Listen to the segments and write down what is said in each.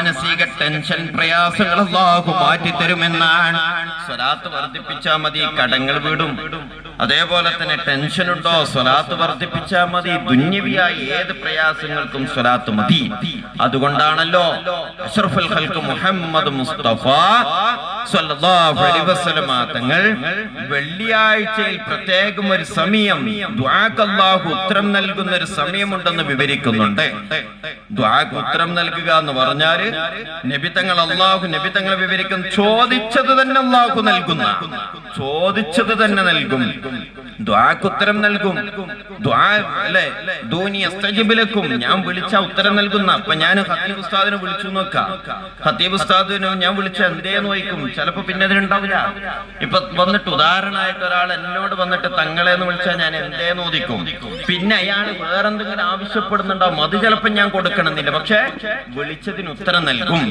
മാനസിക ടെൻഷൻ പ്രയാസങ്ങൾ അല്ലാഹു മാറ്റിത്തരുമെന്നാണ്. സ്വലാത്ത് വർദ്ധിപ്പിച്ചാൽ മതി, കടങ്ങൾ വീടും. അതേപോലെ തന്നെ ടെൻഷൻ ഉണ്ടോ, സ്വലാത്ത് വർദ്ധിപ്പിച്ചാൽ മതി. ദുന്യവിയായ ഏത് പ്രയാസങ്ങൾക്കും സ്വലാത്ത് മതി. അതുകൊണ്ടാണല്ലോ അഷ്റഫുൽ ഖൽഖ് മുഹമ്മദ് മുസ്തഫ സ്വല്ലല്ലാഹു അലൈഹി വസല്ലം തങ്ങൾ വെള്ളിയാഴ്ചയിൽ പ്രത്യേകം ഒരു സമയം ദുആക്ക് അല്ലാഹു ഉത്തരം നൽകുന്ന ഒരു സമയമുണ്ടെന്ന് വിവരിക്കുന്നുണ്ട്. ദുആക്ക് ഉത്തരം നൽകുക എന്ന് പറഞ്ഞാൽ നബി തങ്ങൾ വിവരിക്കും, ചോദിച്ചത് തന്നെ അല്ലാഹു നൽകുന്ന, ചോദിച്ചത് തന്നെ നൽകും, ദുആക്ക് ഉത്തരം നൽകും. ദുആ അല്ലേ, ദൂനി അസ്തജിബ് ലക്കും, ഞാൻ വിളിച്ച ഉത്തരം നൽകുന്ന. അപ്പൊ ഞാൻ ഖത്തീബ് ഉസ്താദിനെ വിളിച്ചു നോക്കാം, ഖത്തീബ് ഉസ്താദിനെ ഞാൻ വിളിച്ച എന്തേന്ന് ചോദിക്കും, ചിലപ്പോ പിന്നെ അതിനുണ്ടാവില്ല. ഇപ്പൊ വന്നിട്ട് ഉദാഹരണമായിട്ട് ഒരാൾ എന്നോട് വന്നിട്ട് തങ്ങളെന്ന് വിളിച്ചാൽ ഞാൻ എന്തേന്ന് ചോദിക്കും, പിന്നെ അയാൾ വേറെന്തെങ്കിലും ആവശ്യപ്പെടുന്നുണ്ടാവും, അത് ചിലപ്പോ ഞാൻ കൊടുക്കണമെന്നില്ല, പക്ഷെ വിളിച്ചതിന് ഉത്തരം നൽകും.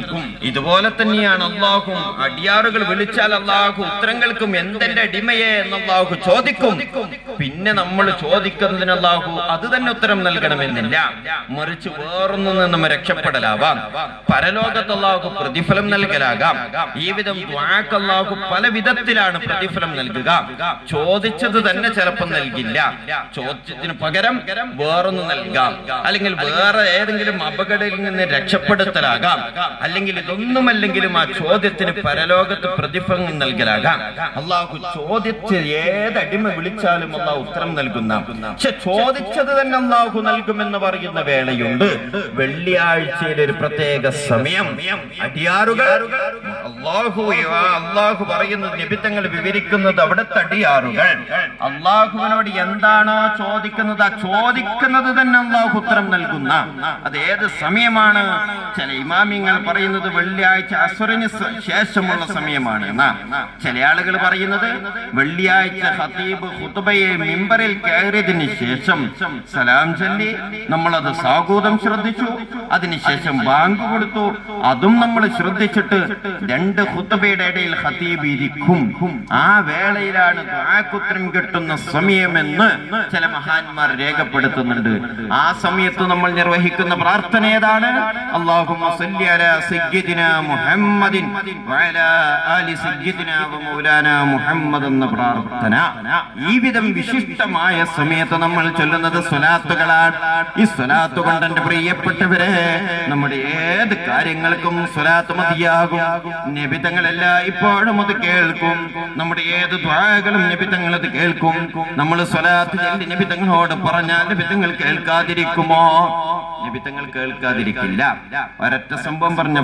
ഇതുപോലെ തന്നെയാണ് അല്ലാഹു. അടിയാറുകൾ വിളിച്ചാൽ അല്ലാഹു ഉത്തരം കേൾക്കും. എന്തെന്റെ അടിമയെ എന്ന് അല്ലാഹു ചോദിക്കും. പിന്നെ നമ്മൾ ചോദിക്കുന്നതിന് അല്ലാഹു അത് തന്നെ ഉത്തരം നൽകണമെന്നില്ല, മറിച്ച് വേറൊന്നും നിന്നും രക്ഷപ്പെടലാവാം, പരലോകത്ത് അല്ലാഹു പ്രതിഫലം നൽകലാകാം. ഈ വിധം ദുആക്ക് അല്ലാഹു പല വിധത്തിലാണ് പ്രതിഫലം നൽകുക. ചോദിച്ചത് തന്നെ ചിലപ്പോൾ നൽകില്ല, ചോദ്യത്തിന് പകരം വേറൊന്നും നൽകാം, അല്ലെങ്കിൽ വേറെ ഏതെങ്കിലും അപകടത്തിൽ നിന്ന് രക്ഷപ്പെടുത്തലാകാം, അല്ലെങ്കിൽ ഇതൊന്നുമല്ലെങ്കിലും ആ ചോദ്യത്തിന് പരലോകത്ത് പ്രതിഫലം നൽകലാകാം. അല്ലാഹു ചോദിച്ച് ഏതടിമ വിളിച്ചാലും അല്ലാഹു ഉത്തരം നൽകുന്ന, പക്ഷെ ചോദിച്ചത് തന്നെ അല്ലാഹു നൽകുമെന്ന് പറയുന്ന വേളയുണ്ട്. വെള്ളിയാഴ്ചയിലെ ഒരു പ്രത്യേക സമയം അടിയാറുകൾ അല്ലാഹു പറയുന്നത്, നബി തങ്ങൾ വിവരിക്കുന്നത്, അവിടുത്തെ അടിയാറുകൾ അല്ലാഹുവിനോട് എന്താണോ ചോദിക്കുന്നത്, ആ ചോദിക്കുന്നത് തന്നെ അല്ലാഹു ഉത്തരം നൽകുന്ന. അത് ഏത് സമയമാണ്? ചില ഇമാമിങ്ങൾ പറയുന്നത് വെള്ളിയാഴ്ച അസ്റിന് ശേഷമുള്ള സമയമാണ്. ചില ആളുകൾ പറയുന്നത് വെള്ളിയാഴ്ച ഖതീബ് ഖുതുബയെ മിമ്പറിൽ കയറിയതിന് ശേഷം സലാം ചൊല്ലി നമ്മളത് സാഗൂതം ശ്രദ്ധിച്ചു, അതിനുശേഷം ബാങ്ക് കൊടുത്തു, അതും നമ്മൾ ശ്രദ്ധിച്ചിട്ട് രണ്ട് ഖുതുബയുടെ ഇടയിൽ ഖതീബ് ഇരിക്കും. ആ വേളയിലാണ് ദുആക്ക് ഉത്തരം കിട്ടുന്ന സമയമെന്ന് ചില മഹാന്മാർ രേഖപ്പെടുത്തുന്നുണ്ട്. ആ സമയത്ത് നമ്മൾ നിർവഹിക്കുന്ന പ്രാർത്ഥന ഏതാണ്? അല്ലാഹുമ്മ സല്ലി അലാ സയ്യിദിനാ മുഹമ്മദിൻ വഅലാ ആലി സയ്യിദിനാ വമൗലാനാ മുഹമ്മദ് എന്ന പ്രാർത്ഥന. ഈ വിധം വിശിഷ്ടമായ സമയത്ത് നമ്മൾ ചൊല്ലുന്നത് സ്വലാത്തുകളാണ്. ഈ സ്വലാത്ത് കൊണ്ട് എന്റെ പ്രിയപ്പെട്ടവരെ നമ്മുടെ ഏത് കാര്യങ്ങൾക്കും സ്വലാത്ത് മതിയാകും. നബി തങ്ങളെല്ലാം ഇപ്പോഴും അത് കേൾക്കും. നമ്മുടെ ഏത് ദുആകളും നബി തങ്ങൾ അത് കേൾക്കും. നമ്മൾ സ്വലാത്ത് ചൊല്ലി നബി തങ്ങളോട് പറഞ്ഞാൽ നബി തങ്ങൾ കേൾക്കാതിരിക്കുമോ? നബി തങ്ങൾ കേൾക്കാതിരിക്കില്ല. ഒരൊറ്റ സംഭവം പറഞ്ഞ